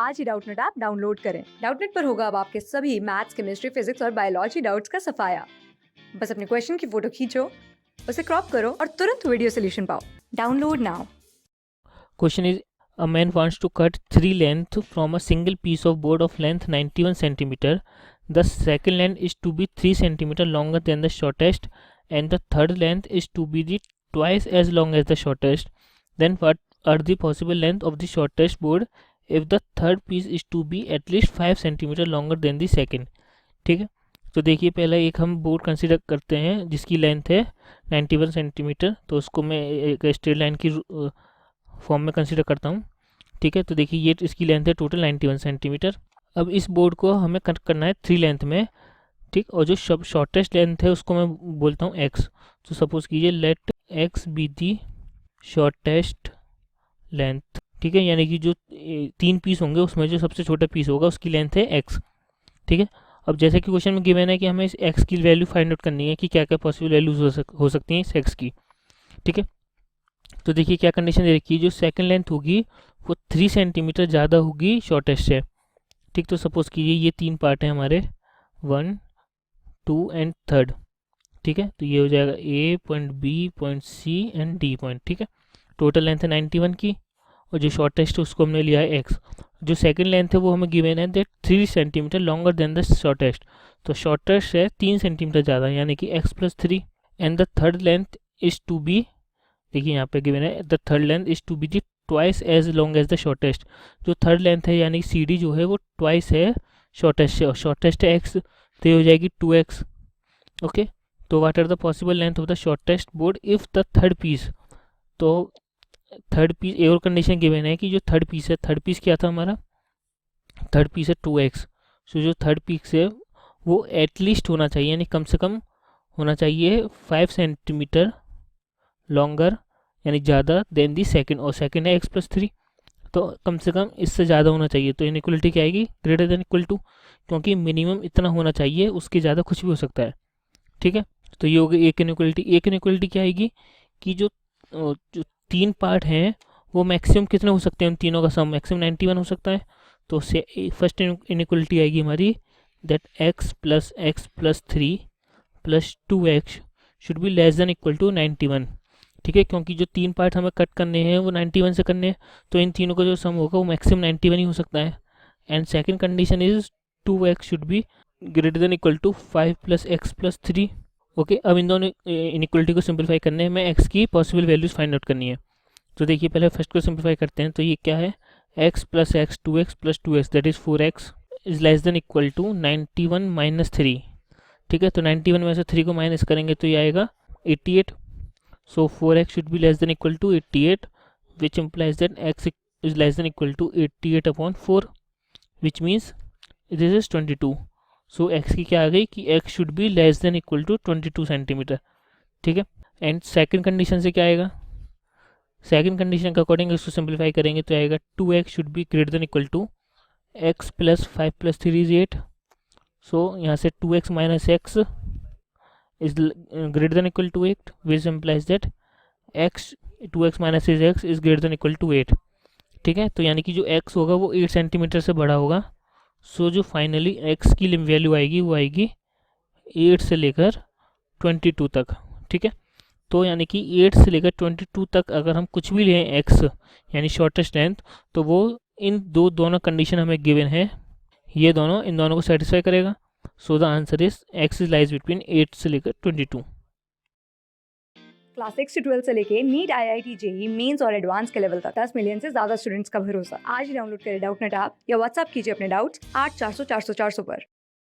आज ही Doubtnut app download करें। Doubtnut पर होगा अब आपके सभी मैथ्स, केमिस्ट्री, फिजिक्स और बायोलॉजी डाउट्स का सफाया। बस अपने क्वेश्चन की फोटो खींचो, उसे क्रॉप करो और तुरंत वीडियो सोल्यूशन पाओ। Download now. Question is, a man wants to cut three length from a single piece of board of length 91 centimeter. The second length is to be 3 centimeter longer than the shortest, and the third length is to be the twice as long as the shortest. Then what are the possible length of the shortest board if the third piece is to be at least 5 centimeter longer than the second? ठीक है, तो देखिए पहले एक हम board consider करते हैं जिसकी लेंथ है 91 सेंटीमीटर। तो उसको मैं एक स्ट्रेट लाइन की फॉर्म में कंसीडर करता हूँ। ठीक है, तो देखिए ये इसकी लेंथ है टोटल 91 सेंटीमीटर। अब इस बोर्ड को हमें कट करना है 3 लेंथ में। ठीक, और जो शॉर्टेस्ट लेंथ है उसको मैं बोलता हूँ एक्स। तो सपोज कीजिए let X be the shortest length. ठीक है, यानी कि जो 3 पीस होंगे उसमें जो सबसे छोटा पीस होगा उसकी लेंथ है एक्स। ठीक है, अब जैसे कि क्वेश्चन में गिवन है कि हमें इस एक्स की वैल्यू फाइंड आउट करनी है कि क्या क्या पॉसिबल वैल्यूज हो सकती हैं इस एक्स की। ठीक है, तो देखिए क्या कंडीशन दे रखी है, जो सेकंड लेंथ होगी वो 3 सेंटीमीटर ज़्यादा होगी शॉर्टेस्ट से। ठीक, तो सपोज कीजिए ये 3 पार्ट हैं हमारे 1, 2 एंड थर्ड। ठीक है, तो ये हो जाएगा A point, B point, C and D point. ठीक है, टोटल लेंथ है 91 की, और जो शॉर्टेस्ट है उसको हमने लिया है एक्स। जो सेकंड लेंथ है वो हमें गिवन है that 3 centimetre longer than the shortest. तो शॉर्टेस्ट है 3 सेंटीमीटर ज़्यादा, यानी कि X plus 3। And the third length is to be, देखिए यहाँ पे गिवन है the third length is to be the twice as long as the shortest. जो थर्ड लेंथ है यानी सी डी जो है वो ट्वाइस है शॉर्टेस्ट से, और शॉर्टेस्ट है एक्स, तो ये हो जाएगी 2x। ओके, तो what are the possible length of the shortest board if the third piece. तो थर्ड पीस, एक और कंडीशन गिवन है कि जो थर्ड पीस है, थर्ड पीस क्या था हमारा, थर्ड पीस है 2x। सो जो थर्ड पीस है वो एटलीस्ट होना चाहिए, यानी कम से कम होना चाहिए 5 सेंटीमीटर लॉन्गर, यानी ज़्यादा देन दी सेकंड, और सेकंड है एक्स प्लस 3, तो कम से कम इससे ज़्यादा होना चाहिए। तो इनइक्वलिटी क्या आएगी, ग्रेटर देन इक्वल टू, क्योंकि मिनिमम इतना होना चाहिए, उसके ज़्यादा कुछ भी हो सकता है। ठीक है, तो ये हो गई एक इनइक्वलिटी। एक इनइक्वलिटी क्या आएगी कि जो 3 पार्ट हैं वो मैक्सिमम कितने हो सकते हैं, उन तीनों का सम मैक्सिमम 91 हो सकता है। तो फर्स्ट इनइक्वलिटी आएगी हमारी that X plus 3 plus 2x should be less than equal to 91। ठीक है, क्योंकि जो 3 पार्ट हमें कट करने हैं वो 91 से करने हैं, तो इन तीनों का जो सम होगा वो मैक्सिमम 91 ही हो सकता है। And second condition is 2x should be greater than equal to 5 plus X plus 3। Okay, अब इन दोनों इनइक्वलिटी को सिंप्लीफाई करने में एक्स की पॉसिबल वैल्यूज फाइंड आउट करनी है। तो देखिए पहले फर्स्ट को सिंप्लीफाई करते हैं। तो ये क्या है, X plus X 2x plus 2x that is 4x is less than equal to 91 minus 3। ठीक है, तो 91 में से 3 को माइनस करेंगे तो ये आएगा 88। So 4x should be less than equal to 88, which implies that x is less than equal to 88 upon 4, which means this is 22. So x की क्या आ गई कि x should be less than equal to 22 centimetre. ठीक है, and second condition से क्या आएगा, second condition के अकॉर्डिंग इसको सिंप्लीफाई करेंगे तो आएगा 2x should be greater than equal to x plus 5 plus 3 is 8। सो यहाँ से 2x minus x is greater than equal to 8, which implies that x 2x minus is x is greater than equal to 8। ठीक है, तो यानी कि जो x होगा वो 8 सेंटीमीटर से बड़ा होगा। सो जो फाइनली x की वैल्यू आएगी वो आएगी 8 से लेकर 22 तक। ठीक है, तो यानी कि 8 से लेकर 22 तक अगर हम कुछ भी लें x यानी शॉर्टेस्ट लेंथ, तो वो इन दोनों कंडीशन हमें गिवन है, ये दोनों इन दोनों को सेटिस्फाई करेगा। So the answer is x is lies between 8 से लेकर 22। क्लास 6 से 12 से लेके नीट, IIT, जेई मेंस और एडवांस के लेवल तक 10 मिलियन से ज्यादा स्टूडेंट्स का भरोसा। आज ही डाउनलोड करें डाउटनेट ऐप या व्हाट्सएप कीजिए अपने डाउट्स 8400 400 400 पर।